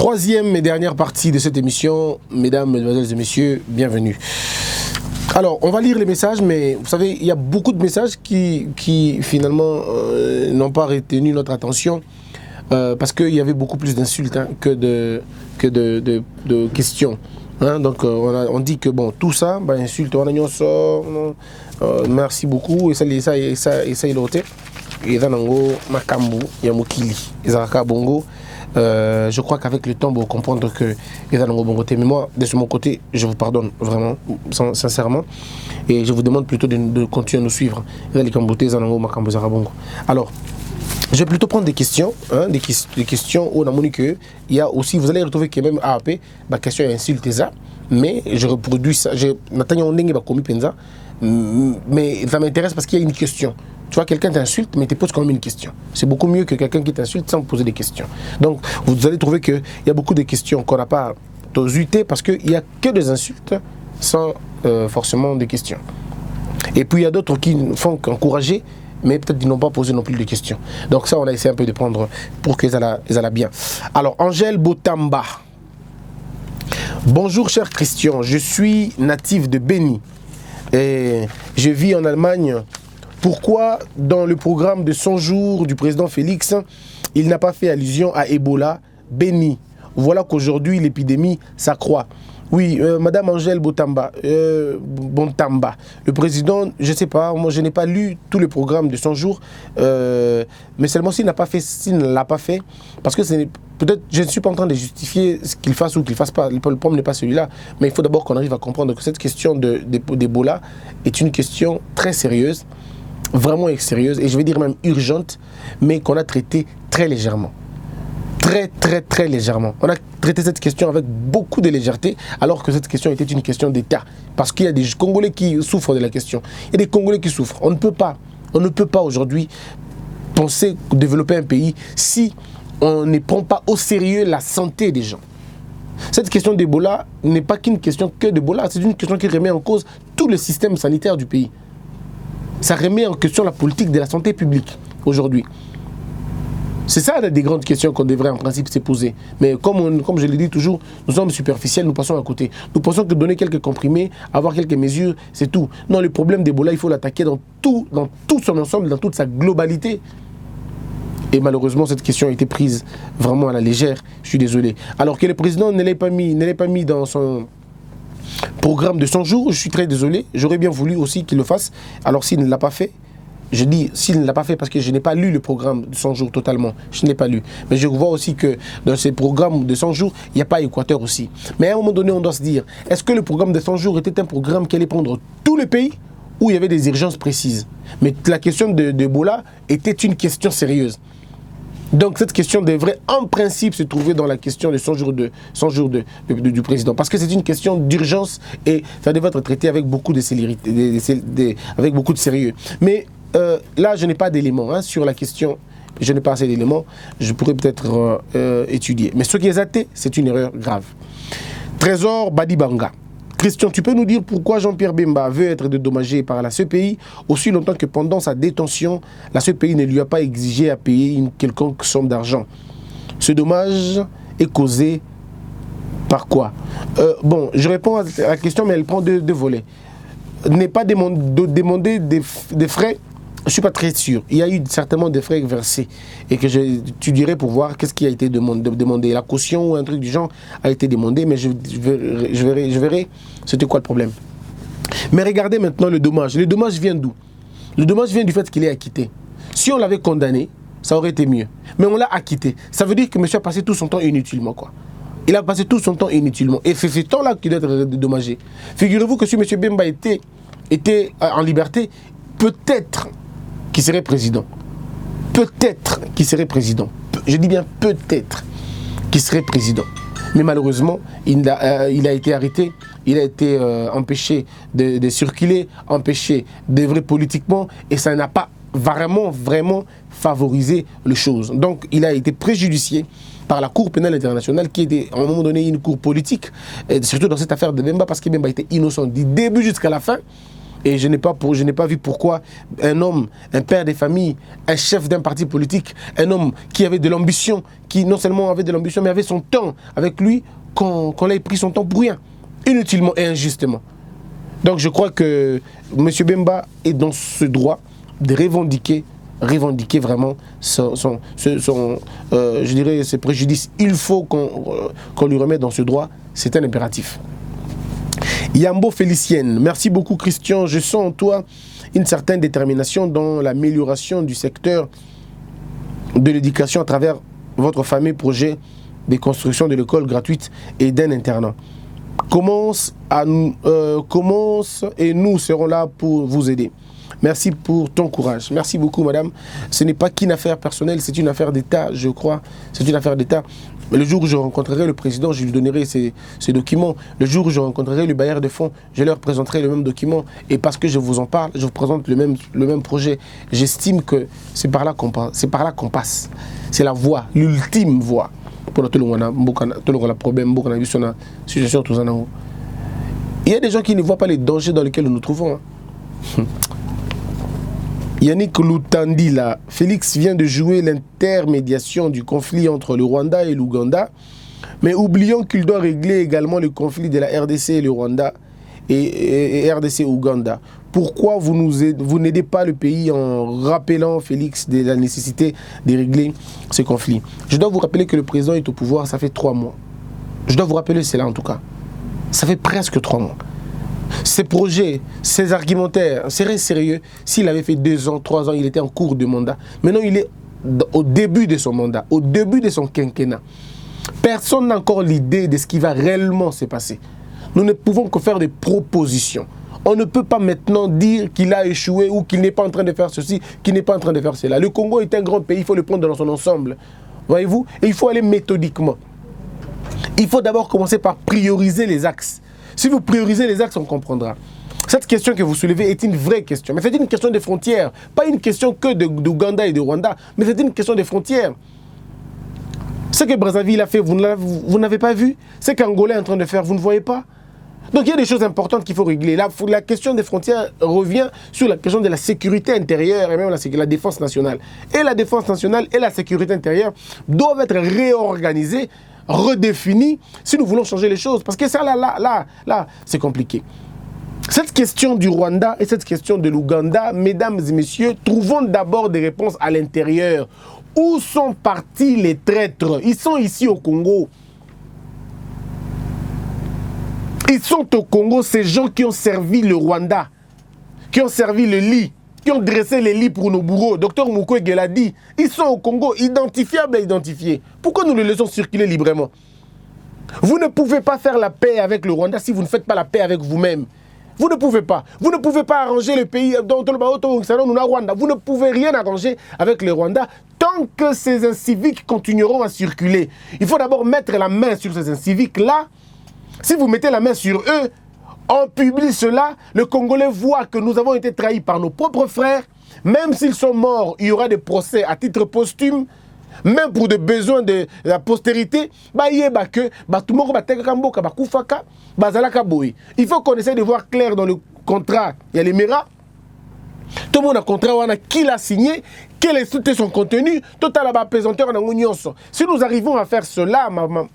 Troisième et dernière partie de cette émission, mesdames, mesdemoiselles et messieurs, bienvenue. Alors, on va lire les messages, mais vous savez, il y a beaucoup de messages qui finalement, n'ont pas retenu notre attention parce qu'il y avait beaucoup plus d'insultes que de questions. Donc, on dit que bon, tout ça, insulte, on a sort, merci beaucoup, et ça, il est l'autre. Et Zanango, Makambu, Yamukili, Izaraka Bongo. Je crois qu'avec le temps, vous comprendre que Zanango Bongo. Mais moi, de mon côté, je vous pardonne vraiment, sincèrement. Et je vous demande plutôt de continuer à nous suivre. Alors, je vais plutôt prendre des questions, des questions où on a montré qu'il y a aussi, vous allez retrouver que même AAP, ma question est insulte ça, mais je reproduis ça, mais ça m'intéresse parce qu'il y a une question. Tu vois, quelqu'un t'insulte, mais tu poses quand même une question. C'est beaucoup mieux que quelqu'un qui t'insulte sans poser des questions. Donc, vous allez trouver qu'il y a beaucoup de questions qu'on n'a pas user parce qu'il n'y a que des insultes sans forcément des questions. Et puis, il y a d'autres qui font qu'encourager, mais peut-être qu'ils n'ont pas posé non plus de questions. Donc ça, on a essayé un peu de prendre pour qu'ils aillent bien. Alors, Angèle Botamba. Bonjour, cher Christian. Je suis natif de Beni et je vis en Allemagne. Pourquoi, dans le programme de 100 jours du président Félix, il n'a pas fait allusion à Ebola, Beni? Voilà qu'aujourd'hui, l'épidémie s'accroît. Oui, Madame Angèle Bontamba, le président, je ne sais pas, moi je n'ai pas lu tout le programme de 100 jours, mais seulement s'il ne l'a pas fait, parce que peut-être je ne suis pas en train de justifier ce qu'il fasse ou qu'il ne fasse pas, le problème n'est pas celui-là, mais il faut d'abord qu'on arrive à comprendre que cette question d'Ebola est une question très sérieuse, vraiment sérieuse, et je vais dire même urgente, mais qu'on a traitée très légèrement. Très légèrement. On a traité cette question avec beaucoup de légèreté, alors que cette question était une question d'État. Parce qu'il y a des Congolais qui souffrent de la question. Il y a des Congolais qui souffrent. On ne peut pas aujourd'hui penser développer un pays si on ne prend pas au sérieux la santé des gens. Cette question d'Ebola n'est pas qu'une question que d'Ebola, c'est une question qui remet en cause tout le système sanitaire du pays. Ça remet en question la politique de la santé publique aujourd'hui. C'est ça des grandes questions qu'on devrait en principe se poser. Mais comme je le dis toujours, nous sommes superficiels, nous passons à côté. Nous pensons que donner quelques comprimés, avoir quelques mesures, c'est tout. Non, le problème d'Ebola, il faut l'attaquer dans tout son ensemble, dans toute sa globalité. Et malheureusement, cette question a été prise vraiment à la légère. Je suis désolé. Alors que le président ne l'ait pas mis dans son programme de 100 jours, je suis très désolé. J'aurais bien voulu aussi qu'il le fasse. Alors s'il ne l'a pas fait, je dis s'il ne l'a pas fait parce que je n'ai pas lu le programme de 100 jours totalement. Je n'ai pas lu. Mais je vois aussi que dans ces programmes de 100 jours, il n'y a pas Équateur aussi. Mais à un moment donné, on doit se dire, est-ce que le programme de 100 jours était un programme qui allait prendre tous les pays où il y avait des urgences précises? Mais la question d'Ebola était une question sérieuse. Donc cette question devrait en principe se trouver dans la question de 100 jours du président. Parce que c'est une question d'urgence et ça devrait être traité avec beaucoup de célérité, avec beaucoup de sérieux. Mais là, je n'ai pas d'éléments sur la question. Je n'ai pas assez d'éléments. Je pourrais peut-être étudier. Mais ce qui est athée, c'est une erreur grave. Trésor Badibanga. Christian, tu peux nous dire pourquoi Jean-Pierre Bemba veut être dédommagé par la CPI aussi longtemps que pendant sa détention, la CPI ne lui a pas exigé à payer une quelconque somme d'argent? Ce dommage est causé par quoi? Bon, je réponds à la question, mais elle prend deux volets. N'est pas demander des frais. Je ne suis pas très sûr. Il y a eu certainement des frais versés et que tu dirais pour voir qu'est-ce qui a été demandé. La caution ou un truc du genre a été demandé, mais je verrai c'était quoi le problème. Mais regardez maintenant le dommage. Le dommage vient d'où? Le dommage vient du fait qu'il est acquitté. Si on l'avait condamné, ça aurait été mieux. Mais on l'a acquitté. Ça veut dire que monsieur a passé tout son temps inutilement, quoi. Il a passé tout son temps inutilement. Et c'est ce temps-là qu'il doit être dédommagé. Figurez-vous que si monsieur Bemba était en liberté, peut-être qui serait président. Peut-être qu'il serait président. Je dis bien peut-être qu'il serait président. Mais malheureusement, il a été arrêté, il a été empêché de circuler, empêché d'œuvrer politiquement, et ça n'a pas vraiment favorisé les choses. Donc il a été préjudicié par la Cour pénale internationale qui était à un moment donné une cour politique, et surtout dans cette affaire de Bemba, parce que Bemba était innocent du début jusqu'à la fin. Et je n'ai pas vu pourquoi un homme, un père de famille, un chef d'un parti politique, un homme qui avait de l'ambition, qui non seulement avait de l'ambition, mais avait son temps avec lui, qu'on ait pris son temps pour rien, inutilement et injustement. Donc je crois que M. Bemba est dans ce droit de revendiquer vraiment je dirais, ses préjudices. Il faut qu'on lui remette dans ce droit, c'est un impératif. Yambo Félicienne, merci beaucoup Christian, je sens en toi une certaine détermination dans l'amélioration du secteur de l'éducation à travers votre fameux projet de construction de l'école gratuite et d'un internat. Commence et nous serons là pour vous aider. Merci pour ton courage. Merci beaucoup, madame. Ce n'est pas qu'une affaire personnelle, c'est une affaire d'État, je crois. C'est une affaire d'État. Le jour où je rencontrerai le président, je lui donnerai ces documents. Le jour où je rencontrerai le bailleur de fonds, je leur présenterai le même document. Et parce que je vous en parle, je vous présente le même projet. J'estime que c'est par là qu'on passe. C'est la voie, l'ultime voie. Pour tout le monde, problème, situation, tout ça. Il y a des gens qui ne voient pas les dangers dans lesquels nous nous trouvons. Yannick Loutandi, là, Félix vient de jouer l'intermédiation du conflit entre le Rwanda et l'Ouganda, mais oublions qu'il doit régler également le conflit de la RDC et le Rwanda et RDC-Ouganda. Pourquoi vous n'aidez pas le pays en rappelant, Félix, de la nécessité de régler ce conflit? Je dois vous rappeler que le président est au pouvoir, ça fait 3 mois. Je dois vous rappeler cela en tout cas. Ça fait presque 3 mois. Ces projets, ces argumentaires seraient sérieux s'il avait fait 2 ans, 3 ans, il était en cours de mandat. Maintenant, il est au début de son mandat, au début de son quinquennat. Personne n'a encore l'idée de ce qui va réellement se passer. Nous ne pouvons que faire des propositions. On ne peut pas maintenant dire qu'il a échoué ou qu'il n'est pas en train de faire ceci, qu'il n'est pas en train de faire cela. Le Congo est un grand pays, il faut le prendre dans son ensemble. Voyez-vous? Et il faut aller méthodiquement. Il faut d'abord commencer par prioriser les axes. Si vous priorisez les axes, on comprendra. Cette question que vous soulevez est une vraie question. Mais c'est une question des frontières. Pas une question que d'Ouganda et de Rwanda, mais c'est une question des frontières. Ce que Brazzaville a fait, vous n'avez pas vu. Ce qu'Angola est en train de faire, vous ne voyez pas. Donc il y a des choses importantes qu'il faut régler. La question des frontières revient sur la question de la sécurité intérieure et même la défense nationale. Et la défense nationale et la sécurité intérieure doivent être réorganisées, redéfinies, si nous voulons changer les choses. Parce que ça, là, c'est compliqué. Cette question du Rwanda et cette question de l'Ouganda, mesdames et messieurs, trouvons d'abord des réponses à l'intérieur. Où sont partis les traîtres? Ils sont ici au Congo. Ils sont au Congo, ces gens qui ont servi le Rwanda, qui ont servi le lit, qui ont dressé les lits pour nos bourreaux. Docteur Mukwege l'a dit. Ils sont au Congo, identifiables et identifiés. Pourquoi nous les laissons circuler librement? Vous ne pouvez pas faire la paix avec le Rwanda si vous ne faites pas la paix avec vous-même. Vous ne pouvez pas. Vous ne pouvez pas arranger le pays. Vous ne pouvez rien arranger avec le Rwanda tant que ces inciviques continueront à circuler. Il faut d'abord mettre la main sur ces inciviques-là. Si vous mettez la main sur eux, on publie cela, le Congolais voit que nous avons été trahis par nos propres frères. Même s'ils sont morts, il y aura des procès à titre posthume. Même pour des besoins de la postérité, il faut qu'on essaie de voir clair dans le contrat. Il y a les MERA. Tout le monde a un contrat, qui l'a signé, quel est son contenu, total pesanteur. Si nous arrivons à faire cela,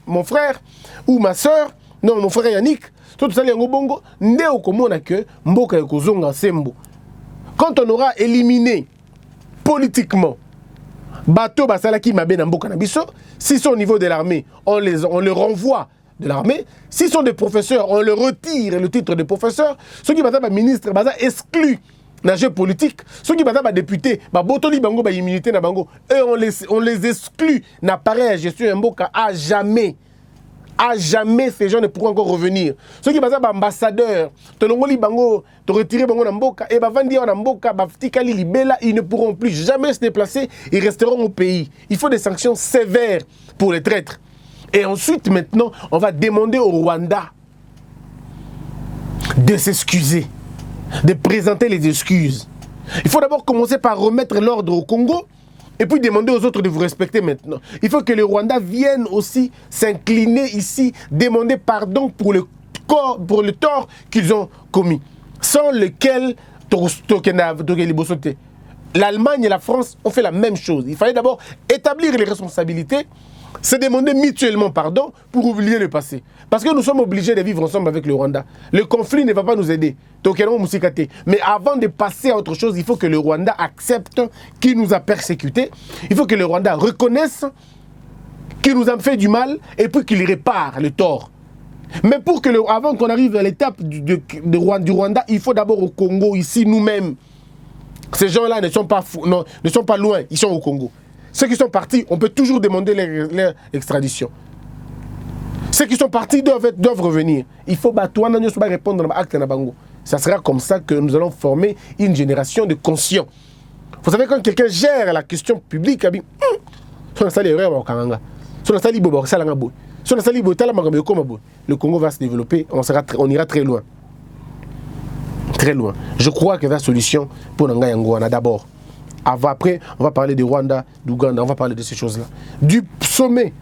mon frère ou ma soeur, non, mon frère Yannick, tout ça, quand on aura éliminé politiquement bateau basalaki mabe na mboka na biso, si sont au niveau de l'armée, on le renvoie de l'armée. Si sont des professeurs, on le retire le titre de professeur. Ceux qui sont ministres, exclus dans le jeu politique. Ceux qui sont députés, botoli bango ba immunité na bango. Eux on les exclut na pareil à gestion mboka à jamais. À jamais, ces gens ne pourront encore revenir. Ceux qui sont ambassadeurs, te retirer bango na mboka, et bavandi na mboka, baftikali libela, ils ne pourront plus jamais se déplacer, ils resteront au pays. Il faut des sanctions sévères pour les traîtres. Et ensuite, maintenant, on va demander au Rwanda de s'excuser, de présenter les excuses. Il faut d'abord commencer par remettre l'ordre au Congo, et puis demander aux autres de vous respecter maintenant. Il faut que les Rwandais viennent aussi s'incliner ici, demander pardon pour le tort qu'ils ont commis. sans lequel l'Allemagne et la France ont fait la même chose. Il fallait d'abord établir les responsabilités, se demander mutuellement pardon pour oublier le passé. Parce que nous sommes obligés de vivre ensemble avec le Rwanda. Le conflit ne va pas nous aider. Mais avant de passer à autre chose, il faut que le Rwanda accepte qu'il nous a persécutés. Il faut que le Rwanda reconnaisse qu'il nous a fait du mal et puis qu'il répare le tort. Mais avant qu'on arrive à l'étape du Rwanda, il faut d'abord au Congo, ici, nous-mêmes. Ces gens-là ne sont pas loin, ils sont au Congo. Ceux qui sont partis, on peut toujours demander leur extradition. Ceux qui sont partis doivent revenir. Il faut répondre à l'acte. Ça sera comme ça que nous allons former une génération de conscients. Vous savez, quand quelqu'un gère la question publique, le Congo va se développer, on ira très loin. Très loin. Je crois que la solution pour Nanga Ngouana d'abord. Après, on va parler du Rwanda, d'Ouganda, on va parler de ces choses-là. Du sommet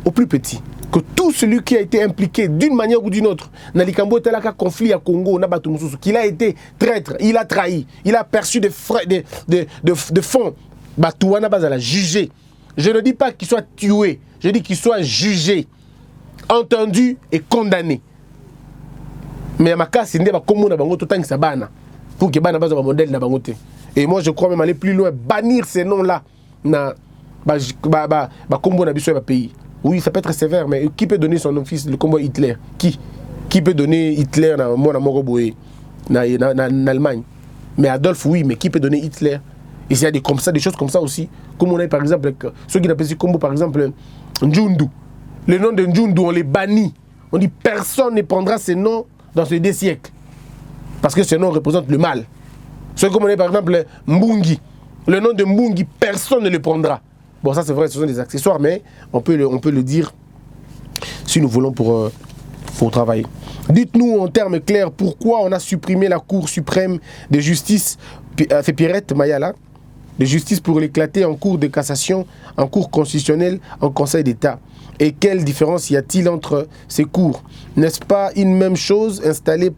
au plus petit. Que tout celui qui a été impliqué d'une manière ou d'une autre, Nalikambo Telaka conflit à Congo, qu'il a été traître, il a trahi, il a perçu des fonds, Batouana Bazala jugé. Je ne dis pas qu'il soit tué, je dis qu'il soit jugé, entendu et condamné. Mais à ma cas, c'est pour que Bana Baza modèle na bangote. Et moi, je crois même aller plus loin, bannir ces noms-là na combo na biso pays. Oui, ça peut être sévère, mais qui peut donner son fils le combo Hitler? Qui peut donner Hitler na Allemagne? Mais Adolphe, oui, mais qui peut donner Hitler? Et il y a des choses comme ça aussi. Comme on a par exemple, ceux qui appellent combo par exemple Njundu. Le nom de Njundu, on les bannit. On dit personne ne prendra ces noms dans ces 2 siècles. Parce que ce nom représente le mal. Ceux comme on est par exemple Mbungi. Le nom de Mbungi, personne ne le prendra. Bon, ça c'est vrai, ce sont des accessoires, mais on peut le dire si nous voulons pour travailler. Dites-nous en termes clairs pourquoi on a supprimé la Cour suprême de justice, c'est Pierrette Mayala, de justice pour l'éclater en cour de cassation, en cour constitutionnelle, en Conseil d'État. Et quelle différence y a-t-il entre ces cours? N'est-ce pas une même chose installée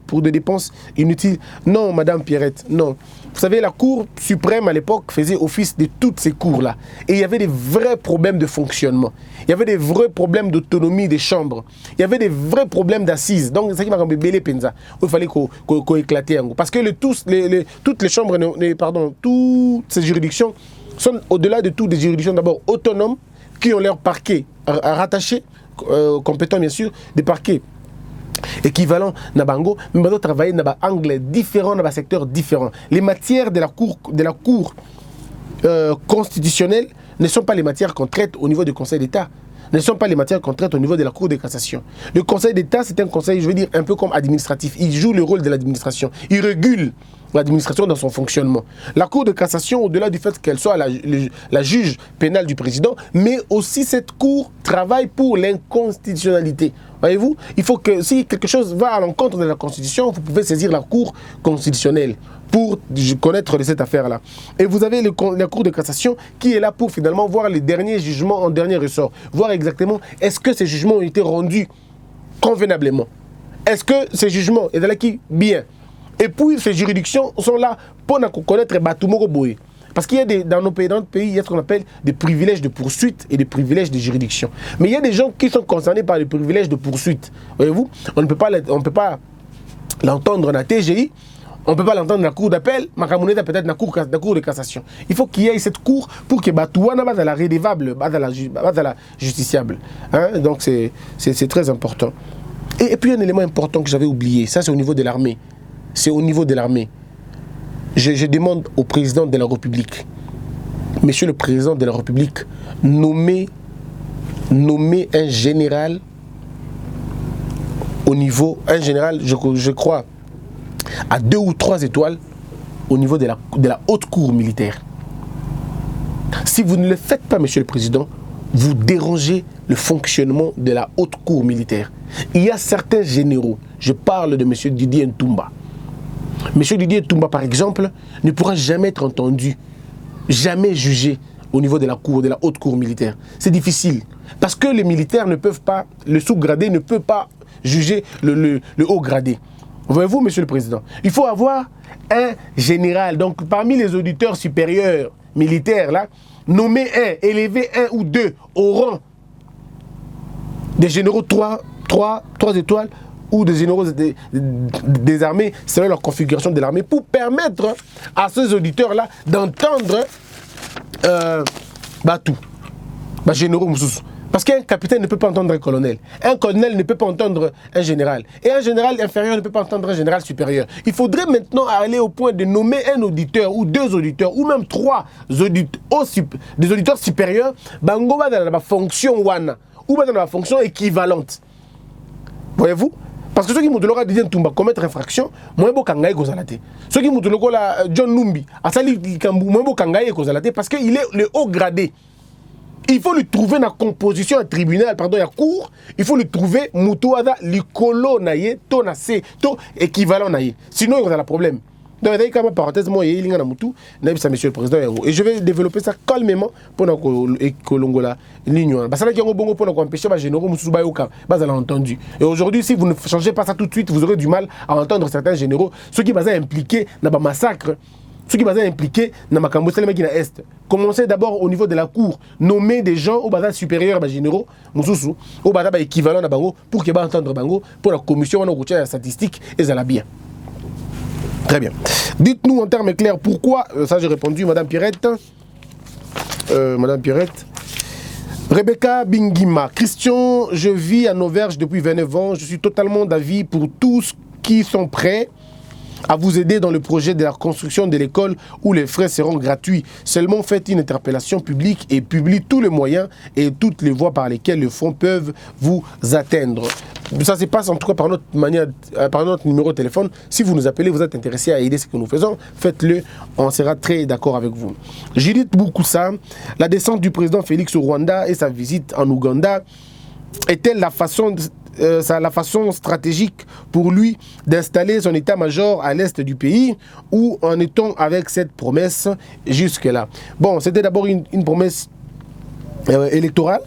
pour des dépenses inutiles? Non, Madame Pierrette, non. Vous savez, la Cour suprême à l'époque faisait office de toutes ces cours-là. Et il y avait des vrais problèmes de fonctionnement. Il y avait des vrais problèmes d'autonomie des chambres. Il y avait des vrais problèmes d'assises. Donc, c'est ça qui m'a rappelé Penza. Il fallait qu'on éclate. Parce que toutes les chambres, toutes ces juridictions sont au-delà de tout des juridictions d'abord autonomes qui ont leur parquet rattaché, compétent bien sûr, des parquets équivalent na bango, mais nous travailler dans un angle différent, dans un secteur différent. Les matières de la cour constitutionnelle ne sont pas les matières qu'on traite au niveau du Conseil d'État, ne sont pas les matières qu'on traite au niveau de la Cour de cassation. Le Conseil d'État, c'est un conseil, je veux dire, un peu comme administratif. Il joue le rôle de l'administration. Il régule l'administration dans son fonctionnement. La Cour de cassation, au-delà du fait qu'elle soit la juge pénale du président, mais aussi cette Cour travaille pour l'inconstitutionnalité. Voyez-vous, il faut que si quelque chose va à l'encontre de la Constitution, vous pouvez saisir la Cour constitutionnelle pour connaître cette affaire-là. Et vous avez la Cour de cassation qui est là pour finalement voir les derniers jugements en dernier ressort. Voir exactement est-ce que ces jugements ont été rendus convenablement. Est-ce que ces jugements est là qui bien. Et puis ces juridictions sont là pour connaître Batumoko Boye. Parce qu'il y a dans nos pays, il y a ce qu'on appelle des privilèges de poursuite et des privilèges de juridiction. Mais il y a des gens qui sont concernés par les privilèges de poursuite. Voyez-vous, on ne peut pas l'entendre dans la TGI, on ne peut pas l'entendre dans la cour d'appel, mais peut-être dans la cour de cassation. Il faut qu'il y ait cette cour pour que Batouana va à la rédévable, va à la justiciable. Hein? Donc c'est très important. Et puis un élément important que j'avais oublié, ça c'est au niveau de l'armée. C'est au niveau de l'armée. Je demande au président de la République, Monsieur le Président de la République, nommer un général au niveau, je crois, à 2 ou 3 étoiles au niveau de la haute cour militaire. Si vous ne le faites pas, Monsieur le Président, vous dérangez le fonctionnement de la haute cour militaire. Il y a certains généraux, je parle de Monsieur Didier Ntumba. Monsieur Didier Ntumba, par exemple, ne pourra jamais être entendu, jamais jugé au niveau de la haute cour militaire. C'est difficile. Parce que les militaires ne peuvent pas, le sous-gradé ne peut pas juger le haut gradé. Voyez-vous, Monsieur le Président, il faut avoir un général. Donc, parmi les auditeurs supérieurs militaires, là, nommer un, élever un ou deux au rang des généraux 3 étoiles ou des généraux des armées, selon leur configuration de l'armée, pour permettre à ces auditeurs-là d'entendre tout. Généraux Moussous. Parce qu'un capitaine ne peut pas entendre un colonel. Un colonel ne peut pas entendre un général. Et un général inférieur ne peut pas entendre un général supérieur. Il faudrait maintenant aller au point de nommer un auditeur ou deux auditeurs ou même trois des auditeurs supérieurs bango dans la fonction wana ou dans la fonction équivalente. Voyez-vous? Parce que ceux qui m'ont dit Tumba commettre infraction, moi je kangaye kozalate. Ceux qui m'ont dit John Numbi, asali kambu, moi je kangaye kozalate parce qu'il est le haut gradé. Il faut lui trouver dans la composition, un tribunal, pardon, il y a cour, il faut lui trouver Moutouada, l'icolo naye, to nase, to équivalent naye. Sinon, il y a un problème. Donc, il y a une parenthèse, moi, il y a un Moutou, Monsieur le Président, et je vais développer ça calmement pour que l'on l'union. Parce que là, il y a un bon pour empêcher les généraux, vous avez entendu. Et aujourd'hui, si vous ne changez pas ça tout de suite, vous aurez du mal à entendre certains généraux, ceux qui sont impliqués dans le massacre. Ceux qui sont impliqués dans ma Cambo, c'est les mecs qui sont est. Commencez d'abord au niveau de la cour, nommer des gens au bazar supérieur, généraux, au bazar équivalent à Bango, pour qu'ils entendre Bango, pour la commission de statistique et ça la bien. Très bien. Dites-nous en termes clairs pourquoi, ça j'ai répondu, Madame Pierrette. Rebecca Bingima, Christian, je vis à Auvergne depuis 29 ans, je suis totalement d'avis pour tous qui sont prêts à vous aider dans le projet de la construction de l'école où les frais seront gratuits. Seulement faites une interpellation publique et publiez tous les moyens et toutes les voies par lesquelles les fonds peuvent vous atteindre. Ça se passe en tout cas par notre manière, par notre numéro de téléphone. Si vous nous appelez, vous êtes intéressé à aider ce que nous faisons, faites-le, on sera très d'accord avec vous. Judith Boukusa, la descente du président Félix au Rwanda et sa visite en Ouganda est-elle la façon stratégique pour lui d'installer son état-major à l'est du pays, ou en est-on avec cette promesse jusque-là? Bon, c'était d'abord une promesse électorale,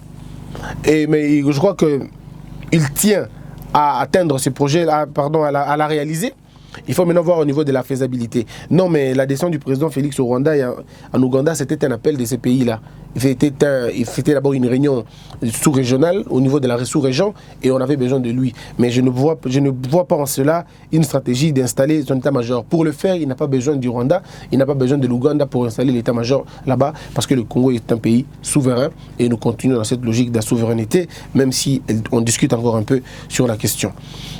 mais je crois qu'il tient à atteindre ce projet, à la réaliser. Il faut maintenant voir au niveau de la faisabilité. Non, mais la descente du président Félix au Rwanda et en Ouganda, c'était un appel de ces pays-là. Il fait d'abord une réunion sous-régionale au niveau de la sous-région et on avait besoin de lui. Mais je ne vois pas en cela une stratégie d'installer son état-major. Pour le faire, il n'a pas besoin du Rwanda, il n'a pas besoin de l'Ouganda pour installer l'état-major là-bas, parce que le Congo est un pays souverain et nous continuons dans cette logique de la souveraineté, même si on discute encore un peu sur la question.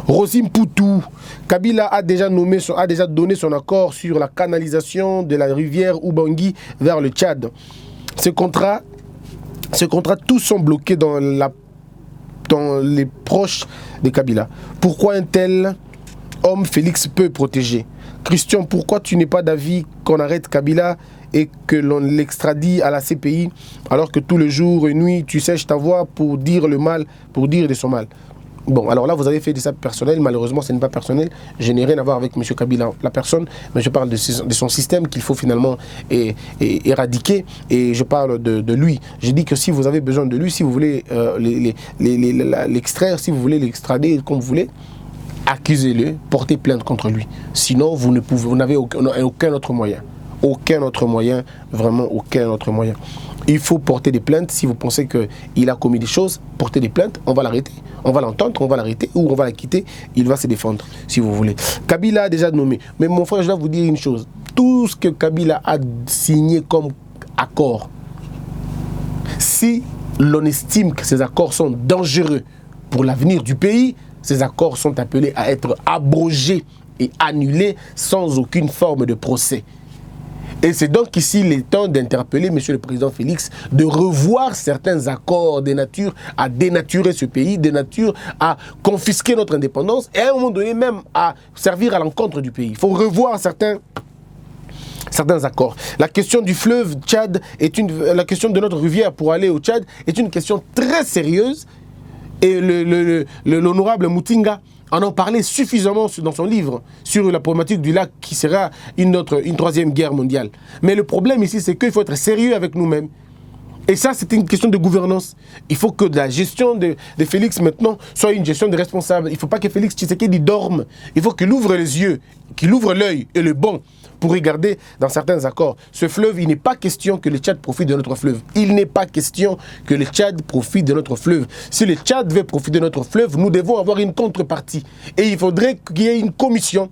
Rosim Poutou, Kabila a déjà donné son accord sur la canalisation de la rivière Ubangi vers le Tchad. Ces contrats, tous sont bloqués dans les proches de Kabila. Pourquoi un tel homme Félix peut protéger? Christian, pourquoi tu n'es pas d'avis qu'on arrête Kabila et que l'on l'extradie à la CPI alors que tous les jours et nuits tu sèches ta voix pour dire le mal, pour dire de son mal? Bon, alors là, vous avez fait des ça personnel. Malheureusement, ce n'est pas personnel. Je n'ai rien à voir avec M. Kabila, la personne, mais je parle de son système qu'il faut finalement éradiquer. Et je parle de lui. Je dis que si vous avez besoin de lui, si vous voulez l'extraire, si vous voulez l'extrader comme vous voulez, accusez-le, portez plainte contre lui. Sinon, vous n'avez aucun autre moyen. Aucun autre moyen, vraiment aucun autre moyen. Il faut porter des plaintes. Si vous pensez qu'il a commis des choses, portez des plaintes, on va l'arrêter. On va l'entendre, on va l'arrêter ou on va la quitter. Il va se défendre, si vous voulez. Kabila a déjà nommé. Mais mon frère, je dois vous dire une chose. Tout ce que Kabila a signé comme accord, si l'on estime que ces accords sont dangereux pour l'avenir du pays, ces accords sont appelés à être abrogés et annulés sans aucune forme de procès. Et c'est donc ici le temps d'interpeller M. le Président Félix, de revoir certains accords de nature à dénaturer ce pays, de nature à confisquer notre indépendance et à un moment donné même à servir à l'encontre du pays. Il faut revoir certains accords. La question du fleuve Tchad, la question de notre rivière pour aller au Tchad est une question très sérieuse et l'honorable Moutinga en parlait suffisamment dans son livre sur la problématique du lac qui sera une troisième guerre mondiale. Mais le problème ici, c'est qu'il faut être sérieux avec nous-mêmes Et ça, c'est une question de gouvernance. Il faut que la gestion de Félix maintenant soit une gestion de responsable. Il ne faut pas que Félix Tshisekedi dorme. Il faut qu'il ouvre les yeux, qu'il ouvre l'œil et le bon pour regarder dans certains accords. Ce fleuve, il n'est pas question que le Tchad profite de notre fleuve. Il n'est pas question que le Tchad profite de notre fleuve. Si le Tchad veut profiter de notre fleuve, nous devons avoir une contrepartie. Et il faudrait qu'il y ait une commission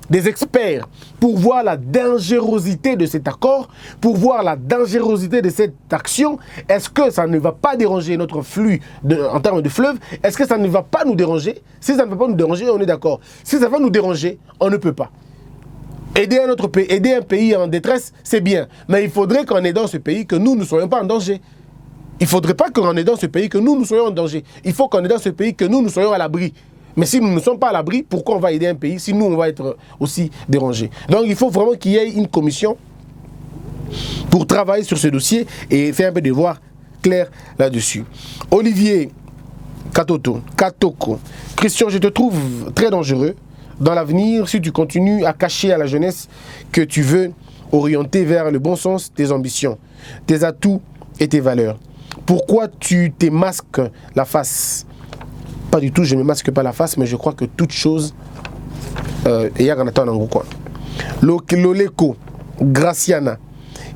des experts pour voir la dangerosité de cet accord, pour voir la dangerosité de cette action. Est-ce que ça ne va pas déranger notre flux en termes de fleuve? Est-ce que ça ne va pas nous déranger? Si ça ne va pas nous déranger, on est d'accord. Si ça va nous déranger, on ne peut pas. Aider un autre pays, aider un pays en détresse, c'est bien. Mais il faudrait qu'on est dans ce pays que nous ne soyons pas en danger. Il ne faudrait pas qu'on est dans ce pays que nous soyons en danger. Il faut qu'on est dans ce pays que nous soyons à l'abri. Mais si nous ne sommes pas à l'abri, pourquoi on va aider un pays si nous, on va être aussi dérangés? Donc il faut vraiment qu'il y ait une commission pour travailler sur ce dossier et faire un peu de voir clair là-dessus. Olivier Katoko, Christian, je te trouve très dangereux dans l'avenir si tu continues à cacher à la jeunesse que tu veux orienter vers le bon sens tes ambitions, tes atouts et tes valeurs. Pourquoi tu t'émasques la face? Pas du tout, je ne me masque pas la face, mais je crois que toute chose Loleko, Graciana.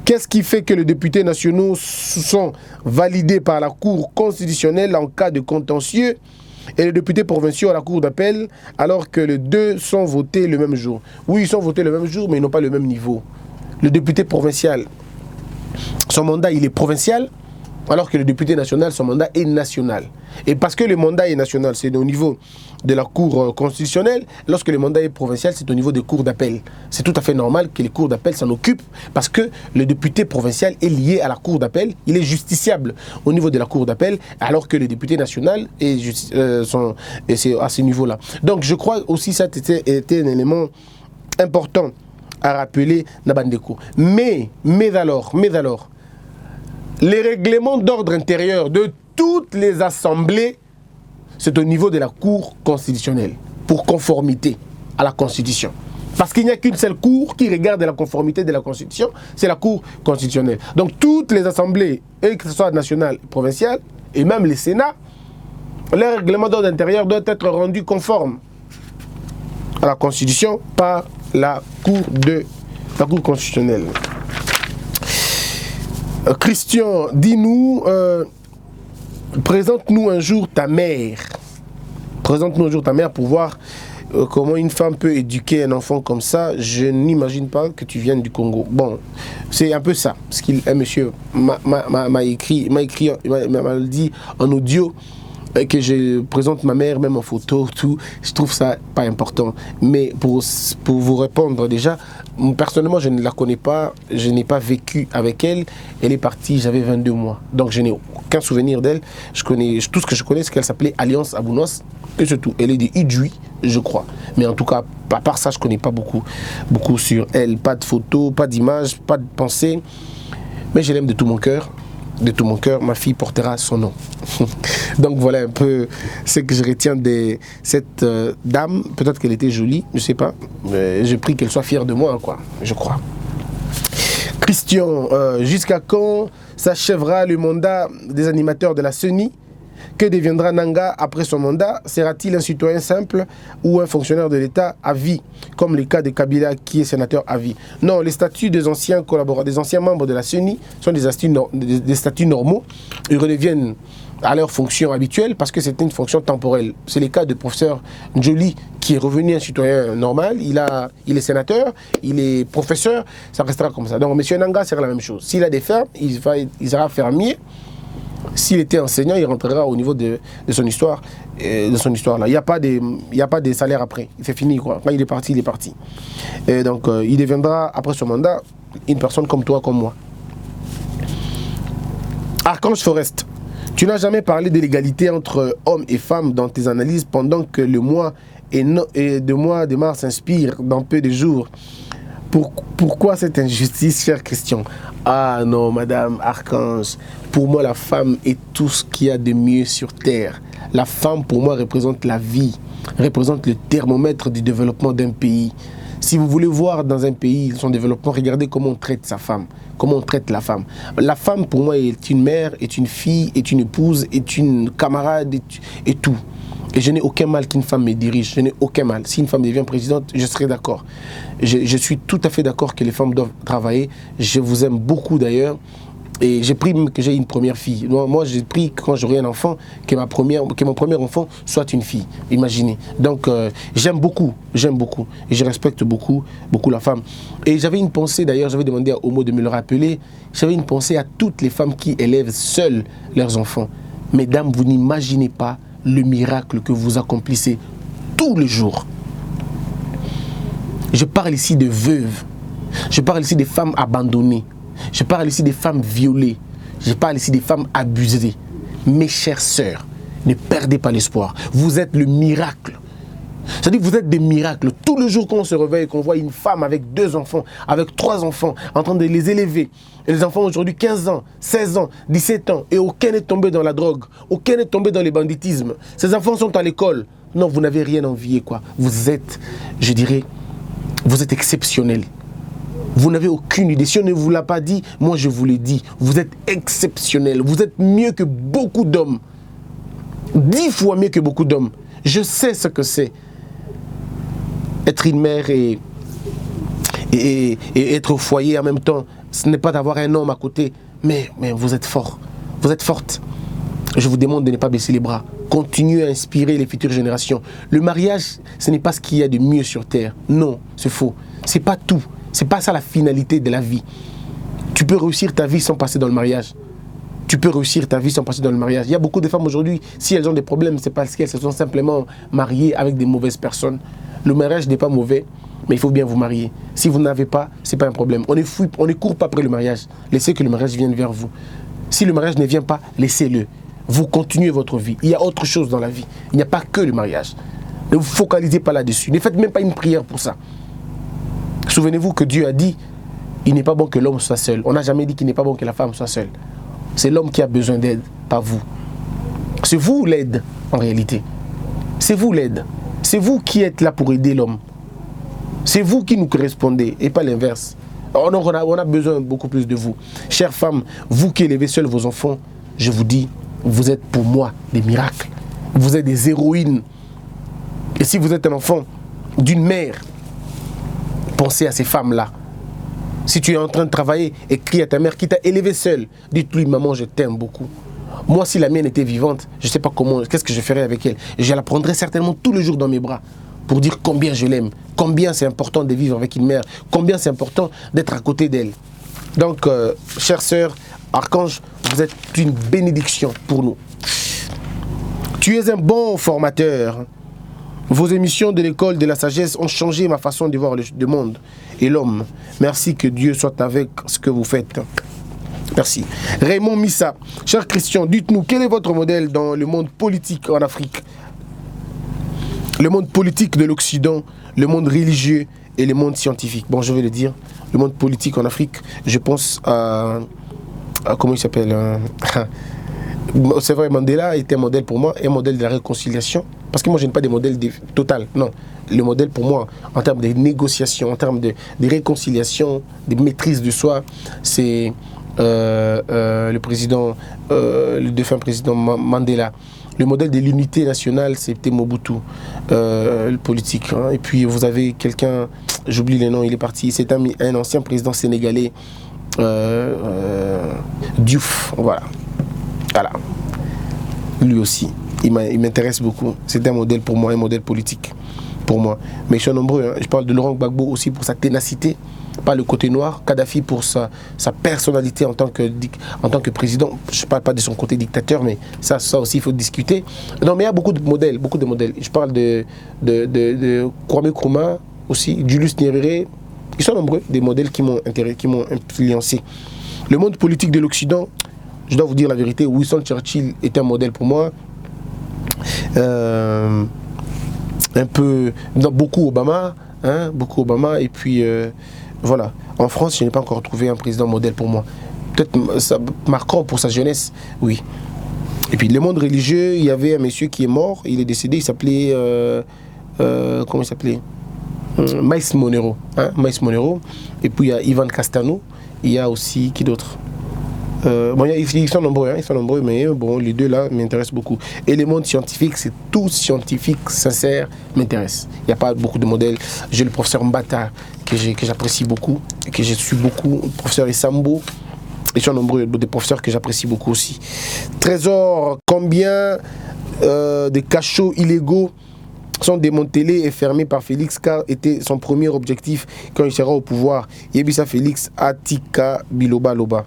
Qu'est-ce qui fait que les députés nationaux sont validés par la Cour constitutionnelle en cas de contentieux et les députés provinciaux à la Cour d'appel alors que les deux sont votés le même jour? Oui, ils sont votés le même jour, mais ils n'ont pas le même niveau. Le député provincial, son mandat, il est provincial, alors que le député national, son mandat est national. Et parce que le mandat est national, c'est au niveau de la Cour constitutionnelle, lorsque le mandat est provincial, c'est au niveau des cours d'appel. C'est tout à fait normal que les cours d'appel s'en occupent, parce que le député provincial est lié à la Cour d'appel, il est justiciable au niveau de la Cour d'appel, alors que le député national est c'est à ce niveau-là. Donc je crois aussi que ça était un élément important à rappeler Nabandeko. Mais alors, les règlements d'ordre intérieur de toutes les assemblées, c'est au niveau de la Cour constitutionnelle, pour conformité à la Constitution. Parce qu'il n'y a qu'une seule Cour qui regarde la conformité de la Constitution, c'est la Cour constitutionnelle. Donc toutes les assemblées, et que ce soit nationales, provinciales, et même les Sénats, les règlements d'ordre intérieur doivent être rendus conformes à la Constitution par la Cour constitutionnelle. Christian, dis-nous, présente-nous un jour ta mère. Présente-nous un jour ta mère pour voir comment une femme peut éduquer un enfant comme ça. Je n'imagine pas que tu viennes du Congo. Bon, c'est un peu ça. Parce qu'un monsieur m'a écrit, m'a dit en audio que je présente ma mère, même en photo, tout. Je trouve ça pas important. Mais pour vous répondre déjà, personnellement, je ne la connais pas, je n'ai pas vécu avec elle. Elle est partie, j'avais 22 mois. Donc je n'ai aucun souvenir d'elle. Tout ce que je connais, c'est qu'elle s'appelait Alliance Abounos. Et c'est tout. Elle est de Idjoui, je crois. Mais en tout cas, à part ça, je ne connais pas beaucoup sur elle. Pas de photos, pas d'images, pas de pensée. Mais je l'aime de tout mon cœur. De tout mon cœur, ma fille portera son nom. Donc voilà un peu ce que je retiens de cette dame. Peut-être qu'elle était jolie, je ne sais pas. Mais je prie qu'elle soit fière de moi, quoi, je crois. Christian, jusqu'à quand s'achèvera le mandat des animateurs de la CENI? Que deviendra Nanga après son mandat? Sera-t-il un citoyen simple ou un fonctionnaire de l'État à vie, comme le cas de Kabila qui est sénateur à vie? Non, les statuts des anciens collaborateurs, des anciens membres de la CENI sont des statuts normaux. Ils redeviennent à leur fonction habituelle parce que c'est une fonction temporelle. C'est le cas du professeur Njoli qui est revenu un citoyen normal. Il est sénateur, il est professeur, ça restera comme ça. Donc M. Nanga sera la même chose. S'il a des fermes, il sera fermier. S'il était enseignant, il rentrera au niveau de son histoire. Là. Il n'y a pas de salaire après. C'est fini, quoi. Quand il est parti, il est parti. Et donc, il deviendra, après son mandat, une personne comme toi, comme moi. Archange Forest, tu n'as jamais parlé de l'égalité entre hommes et femmes dans tes analyses pendant que le mois de mars s'inspire dans peu de jours. Pourquoi cette injustice, cher Christian? Ah non, madame Archange, pour moi la femme est tout ce qu'il y a de mieux sur terre. La femme pour moi représente la vie, représente le thermomètre du développement d'un pays. Si vous voulez voir dans un pays son développement, regardez comment on traite sa femme, comment on traite la femme. La femme, pour moi, est une mère, est une fille, est une épouse, est une camarade, et tout. Et je n'ai aucun mal qu'une femme me dirige, je n'ai aucun mal. Si une femme devient présidente, je serai d'accord. Je suis tout à fait d'accord que les femmes doivent travailler. Je vous aime beaucoup d'ailleurs. Et j'ai pris que j'ai une première fille. Moi, j'ai pris quand j'aurai un enfant, que mon premier enfant soit une fille. Imaginez. Donc, j'aime beaucoup. Et je respecte beaucoup la femme. Et j'avais une pensée, d'ailleurs, j'avais demandé à Homo de me le rappeler. J'avais une pensée à toutes les femmes qui élèvent seules leurs enfants. Mesdames, vous n'imaginez pas le miracle que vous accomplissez tous les jours. Je parle ici de veuves. Je parle ici des femmes abandonnées. Je parle ici des femmes violées. Je parle ici des femmes abusées. Mes chères sœurs, ne perdez pas l'espoir. Vous êtes le miracle. C'est-à-dire que vous êtes des miracles. Tous les jours quand on se réveille, qu'on voit une femme avec 2 enfants, avec 3 enfants, en train de les élever. Et les enfants aujourd'hui 15 ans, 16 ans, 17 ans. Et aucun n'est tombé dans la drogue. Aucun n'est tombé dans le banditisme. Ces enfants sont à l'école. Non, vous n'avez rien envié, quoi. Vous êtes, je dirais, vous êtes exceptionnel. Vous n'avez aucune idée. Si on ne vous l'a pas dit, moi je vous l'ai dit. Vous êtes exceptionnel. Vous êtes mieux que beaucoup d'hommes. 10 fois mieux que beaucoup d'hommes. Je sais ce que c'est. Être une mère et être au foyer en même temps, ce n'est pas d'avoir un homme à côté. Mais vous êtes fort. Vous êtes forte. Je vous demande de ne pas baisser les bras. Continuez à inspirer les futures générations. Le mariage, ce n'est pas ce qu'il y a de mieux sur terre. Non, c'est faux. C'est pas tout. C'est pas ça la finalité de la vie. Tu peux réussir ta vie sans passer dans le mariage. Tu peux réussir ta vie sans passer dans le mariage. Il y a beaucoup de femmes aujourd'hui, si elles ont des problèmes, c'est parce qu'elles se sont simplement mariées avec des mauvaises personnes. Le mariage n'est pas mauvais, mais il faut bien vous marier. Si vous n'avez pas, ce n'est pas un problème. On ne court pas après le mariage. Laissez que le mariage vienne vers vous. Si le mariage ne vient pas, laissez-le. Vous continuez votre vie. Il y a autre chose dans la vie. Il n'y a pas que le mariage. Ne vous focalisez pas là-dessus. Ne faites même pas une prière pour ça. Souvenez-vous que Dieu a dit, il n'est pas bon que l'homme soit seul. On n'a jamais dit qu'il n'est pas bon que la femme soit seule. C'est l'homme qui a besoin d'aide, pas vous. C'est vous l'aide, en réalité. C'est vous l'aide. C'est vous qui êtes là pour aider l'homme. C'est vous qui nous correspondez, et pas l'inverse. On a besoin beaucoup plus de vous. Chères femmes, vous qui élevez seules vos enfants, je vous dis, vous êtes pour moi des miracles. Vous êtes des héroïnes. Et si vous êtes un enfant d'une mère, pensez à ces femmes-là. Si tu es en train de travailler, écris à ta mère qui t'a élevé seule. Dites-lui, maman, je t'aime beaucoup. Moi, si la mienne était vivante, je ne sais pas comment, qu'est-ce que je ferais avec elle. Je la prendrais certainement tous les jours dans mes bras pour dire combien je l'aime, combien c'est important de vivre avec une mère, combien c'est important d'être à côté d'elle. Donc, chère sœur, Archange, vous êtes une bénédiction pour nous. Tu es un bon formateur. Vos émissions de l'école de la sagesse ont changé ma façon de voir le monde et l'homme. Merci, que Dieu soit avec ce que vous faites. Merci. Raymond Missa, cher Christian, dites-nous, quel est votre modèle dans le monde politique en Afrique? Le monde politique de l'Occident, le monde religieux et le monde scientifique. Bon, je vais le dire. Le monde politique en Afrique, je pense à comment il s'appelle c'est vrai, Mandela était un modèle pour moi, un modèle de la réconciliation. Parce que moi, je n'ai pas des modèles total. Non, le modèle pour moi, en termes de négociation, en termes de réconciliation, de maîtrise de soi, c'est le président, le défunt président Mandela. Le modèle de l'unité nationale, c'était Mobutu, le politique. Hein. Et puis, vous avez quelqu'un, j'oublie le nom, il est parti, c'est un ancien président sénégalais, Diouf, voilà. Voilà. Lui aussi, il m'intéresse beaucoup. C'est un modèle pour moi, un modèle politique pour moi. Mais ils sont nombreux. Hein. Je parle de Laurent Gbagbo aussi pour sa ténacité, pas le côté noir. Kadhafi pour sa personnalité en tant que président. Je ne parle pas de son côté dictateur, mais ça aussi, il faut discuter. Non, mais il y a beaucoup de modèles. Je parle de Kwame Nkrumah aussi, Julius Nyerere. Ils sont nombreux, des modèles qui m'ont influencé. Le monde politique de l'Occident, je dois vous dire la vérité, Winston Churchill était un modèle pour moi. Beaucoup Obama, et puis voilà. En France, je n'ai pas encore trouvé un président modèle pour moi. Peut-être Macron pour sa jeunesse, oui. Et puis le monde religieux, il y avait un monsieur qui est mort, il est décédé, il s'appelait comment il s'appelait Maïs Monero. Hein, Maïs Monero. Et puis il y a Ivan Castano. Il y a aussi, qui d'autre? Bon, ils sont nombreux, mais bon, les deux là m'intéressent beaucoup. Et le monde scientifique, c'est tout scientifique sincère m'intéresse. Il n'y a pas beaucoup de modèles. J'ai le professeur Mbata que j'apprécie beaucoup, que je suis beaucoup, le professeur Isambo. Ils sont nombreux, des professeurs que j'apprécie beaucoup aussi. Trésor, combien de cachots illégaux sont démantelés et fermés par Félix, car était son premier objectif quand il sera au pouvoir. Yebisa Félix Atika Biloba Loba.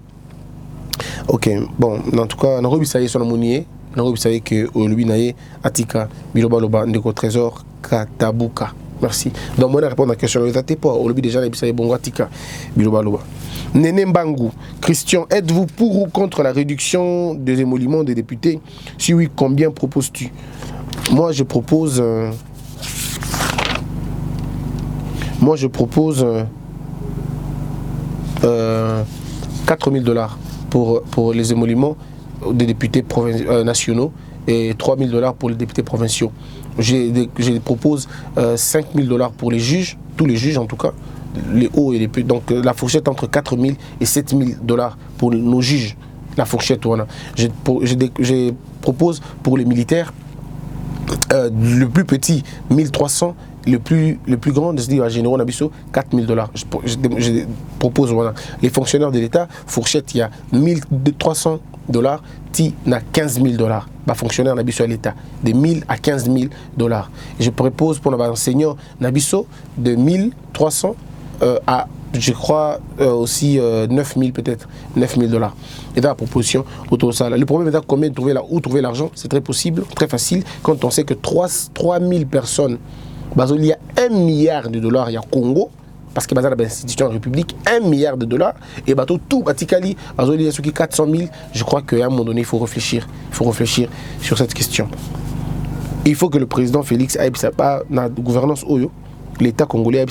Ok, bon, en tout cas, Nairobi Saye son amounier, Nairobi Saye que lui naye Atika Biloba Loba Ndeko Trésor Katabuka. Merci. Donc moi je réponds à la question. Le tate pas. Aujourd'hui déjà Nairobi Saye Bongo Atika Biloba Loba. Néné Mbangu, Christian, êtes-vous pour ou contre la réduction des émoluments des députés? Si oui, combien proposes-tu? Moi je propose 4 000 $ pour les émoluments des députés nationaux et 3 000 $ pour les députés provinciaux. Je propose 5 000 $ pour les juges, tous les juges en tout cas, les hauts et les plus. Donc la fourchette entre 4 000 et 7 000 $ pour nos juges. La fourchette, voilà. Je propose pour les militaires le plus petit 1 300, le plus grand, c'est-à-dire à Généraux Nabisso, 4 000 $. Je propose, voilà. Les fonctionnaires de l'État, fourchette, il y a 1 300 $, ti na 15 000 $. Bah, fonctionnaire Nabisso à l'État, de 1 000 à 15 000 $. Et je propose pour les enseignants Nabisso de 1 300 à, je crois, aussi 9 000 peut-être, 9 000 $. Et dans la proposition autour de ça. Le problème est combien où trouver l'argent, c'est très possible, très facile, quand on sait que 3 000 personnes, bah, il y a 1 milliard de $, il y a Congo, parce que dans l'institution république, 1 milliard de $, et bah, tout, Batikali, il y a 400 000, je crois qu'à un moment donné, il faut réfléchir sur cette question. Il faut que le président Félix aille dans la gouvernance Oyo, l'État congolais aille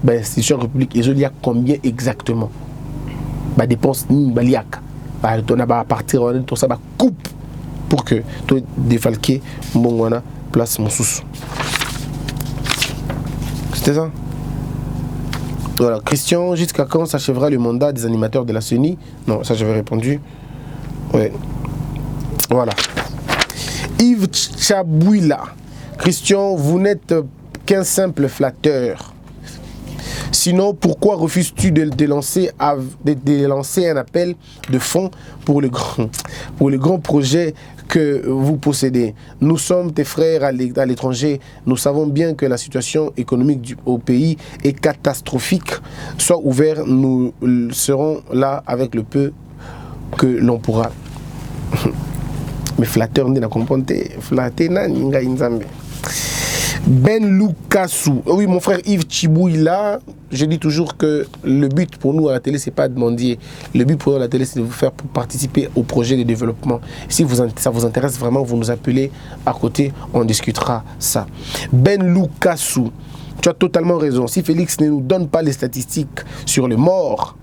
l'institution république, il y a combien exactement? Bah, dépenses ni baliak. Bah, on a partir de tout ça, bah, coupe pour que tu défalquer Mbongwana place mon sous. C'était ça. Voilà, Christian, jusqu'à quand s'achèvera le mandat des animateurs de la CENI? Non, ça j'avais répondu. Ouais. Voilà. Yves Chabouila. Christian, vous n'êtes qu'un simple flatteur. Sinon, pourquoi refuses-tu de lancer un appel de fonds pour le grand projet que vous possédez? Nous sommes tes frères à l'étranger. Nous savons bien que la situation économique au pays est catastrophique. Sois ouvert, nous serons là avec le peu que l'on pourra. Mais flatteur, on n'a pas compris. Flatter, n'inga inzambe. Ben Lukasu. Oui, mon frère Yves Chibouila, je dis toujours que le but pour nous à la télé, c'est pas de mendier. Le but pour nous à la télé, c'est de vous faire participer au projet de développement. Si ça vous intéresse vraiment, vous nous appelez à côté, on discutera ça. Ben Lukasu, tu as totalement raison. Si Félix ne nous donne pas les statistiques sur les morts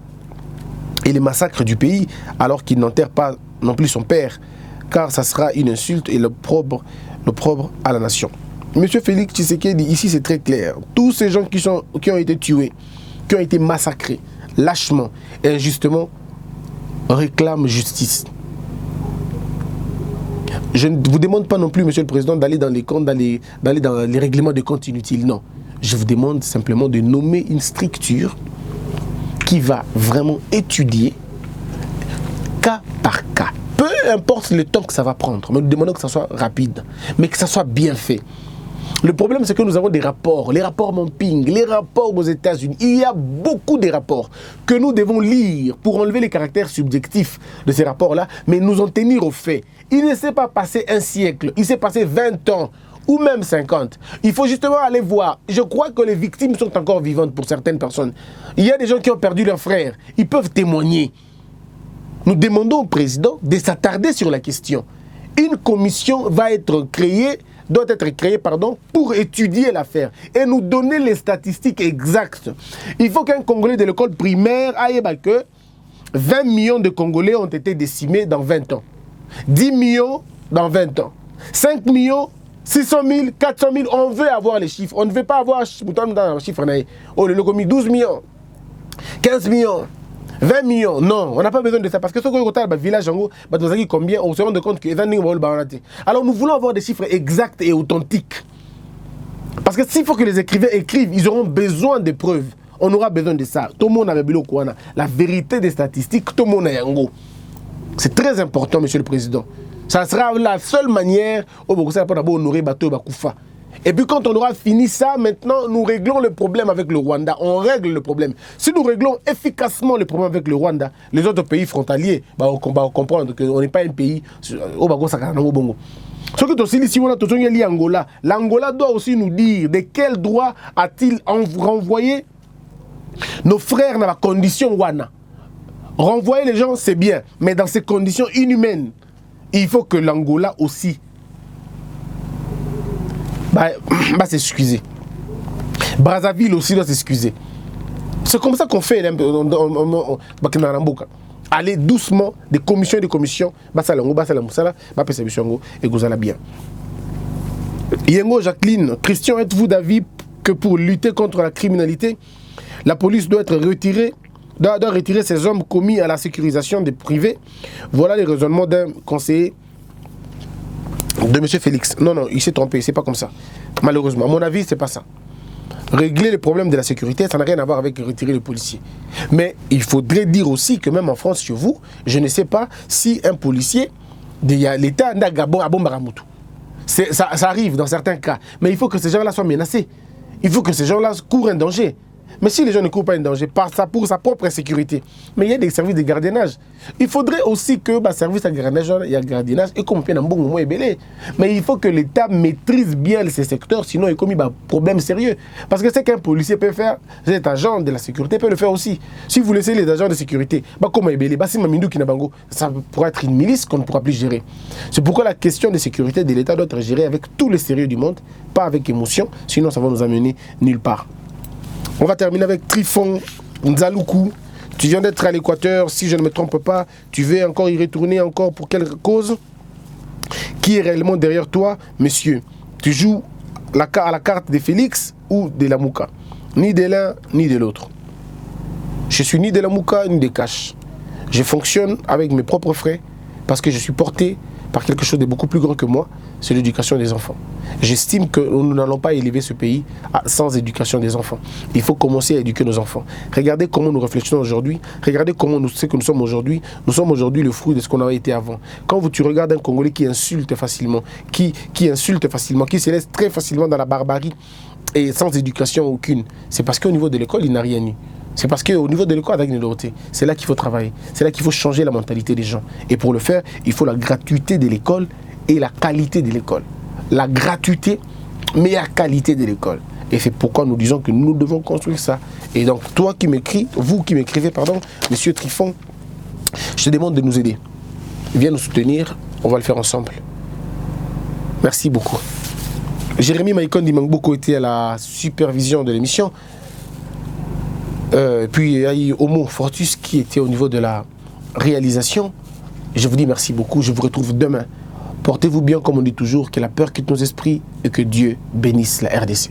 et les massacres du pays, alors qu'il n'enterre pas non plus son père, car ça sera une insulte et l'opprobre à la nation. Monsieur Félix Tshisekedi, ici c'est très clair. Tous ces gens qui ont été tués, qui ont été massacrés, lâchement et injustement, réclament justice. Je ne vous demande pas non plus, Monsieur le Président, d'aller dans les comptes, d'aller dans les règlements de comptes inutiles. Non. Je vous demande simplement de nommer une structure qui va vraiment étudier cas par cas. Peu importe le temps que ça va prendre, mais nous demandons que ça soit rapide, mais que ça soit bien fait. Le problème, c'est que nous avons des rapports, les rapports Momping, les rapports aux États-Unis. Il y a beaucoup de rapports que nous devons lire pour enlever les caractères subjectifs de ces rapports-là, mais nous en tenir aux faits. Il ne s'est pas passé un siècle, il s'est passé 20 ans ou même 50. Il faut justement aller voir. Je crois que les victimes sont encore vivantes pour certaines personnes. Il y a des gens qui ont perdu leurs frères. Ils peuvent témoigner. Nous demandons au président de s'attarder sur la question. Une commission doit être créée pour étudier l'affaire et nous donner les statistiques exactes. Il faut qu'un Congolais de l'école primaire aille que 20 millions de Congolais ont été décimés dans 20 ans. 10 millions dans 20 ans. 5 millions 600 000, 400 000, on veut avoir les chiffres. On ne veut pas avoir les chiffres. Oh, le logomi, 12 millions, 15 millions, 20 millions. Non, on n'a pas besoin de ça. Parce que ce qu'on a dans le village, combien, on se rend compte que alors nous voulons avoir des chiffres exacts et authentiques. Parce que s'il faut que les écrivains écrivent, ils auront besoin de preuves. On aura besoin de ça. Tout le monde a la vérité des statistiques, tout le monde a yango. C'est très important, monsieur le président. Ça sera la seule manière où on honorer Bateau Bakoufa. Et puis quand on aura fini ça, maintenant, nous réglons le problème avec le Rwanda. On règle le problème. Si nous réglons efficacement le problème avec le Rwanda, les autres pays frontaliers, on va comprendre qu'on n'est pas un pays au Bago Sakarana Bongo. Ce que aussi, si on a Angola, l'Angola doit aussi nous dire de quel droit a-t-il renvoyé nos frères dans la condition Wana. Renvoyer les gens, c'est bien, mais dans ces conditions inhumaines, il faut que l'Angola aussi s'excuser. Brazzaville aussi doit s'excuser. C'est comme ça qu'on fait. Allez doucement, des commissions et des commissions. Et vous allez bien. Yengo Jacqueline, Christian, êtes-vous d'avis que pour lutter contre la criminalité, la police doit retirer ces hommes commis à la sécurisation des privés? Voilà les raisonnements d'un conseiller de M. Félix. Non, il s'est trompé, c'est pas comme ça. Malheureusement, à mon avis, c'est pas ça. Régler les problèmes de la sécurité, ça n'a rien à voir avec retirer les policiers. Mais il faudrait dire aussi que même en France, chez vous, je ne sais pas si un policier, l'État n'a pas bon baramutu. Ça arrive dans certains cas. Mais il faut que ces gens-là soient menacés. Il faut que ces gens-là courent un danger. Mais si les gens ne courent pas un danger, pour sa propre sécurité. Mais il y a des services de gardiennage. Il faudrait aussi que le service de gardiennage est comme un bon moment ébélé. Mais il faut que l'État maîtrise bien ces secteurs, sinon il y a comme un problème sérieux. Parce que c'est qu'un policier peut faire, cet agent de la sécurité peut le faire aussi. Si vous laissez les agents de sécurité, comme ébélé, ça pourrait être une milice qu'on ne pourra plus gérer. C'est pourquoi la question de sécurité de l'État doit être gérée avec tout le sérieux du monde, pas avec émotion, sinon ça va nous amener nulle part. On va terminer avec Trifon Nzaloukou. Tu viens d'être à l'Équateur, si je ne me trompe pas. Tu veux encore y retourner encore pour quelle cause? Qui est réellement derrière toi, monsieur? Tu joues à la carte de Félix ou de la Mouka? Ni de l'un, ni de l'autre. Je suis ni de la Mouka, ni de Cash. Je fonctionne avec mes propres frais parce que je suis porté par quelque chose de beaucoup plus grand que moi, c'est l'éducation des enfants. J'estime que nous n'allons pas élever ce pays sans éducation des enfants. Il faut commencer à éduquer nos enfants. Regardez comment nous réfléchissons aujourd'hui. Regardez comment nous sommes aujourd'hui. Nous sommes aujourd'hui le fruit de ce qu'on a été avant. Quand tu regardes un Congolais qui insulte facilement, qui se laisse très facilement dans la barbarie et sans éducation aucune, c'est parce qu'au niveau de l'école, il n'a rien eu. C'est parce qu'au niveau de l'école, c'est là qu'il faut travailler. C'est là qu'il faut changer la mentalité des gens. Et pour le faire, il faut la gratuité de l'école et la qualité de l'école. La gratuité, mais la qualité de l'école. Et c'est pourquoi nous disons que nous devons construire ça. Et donc, toi qui m'écris, vous qui m'écrivez, pardon, monsieur Trifon, je te demande de nous aider. Viens nous soutenir, on va le faire ensemble. Merci beaucoup. Jérémy Maïkondi Mangboko était à la supervision de l'émission. Puis il y a eu Homo Fortus qui était au niveau de la réalisation. Je vous dis merci beaucoup, je vous retrouve demain. Portez-vous bien comme on dit toujours, que la peur quitte nos esprits et que Dieu bénisse la RDC.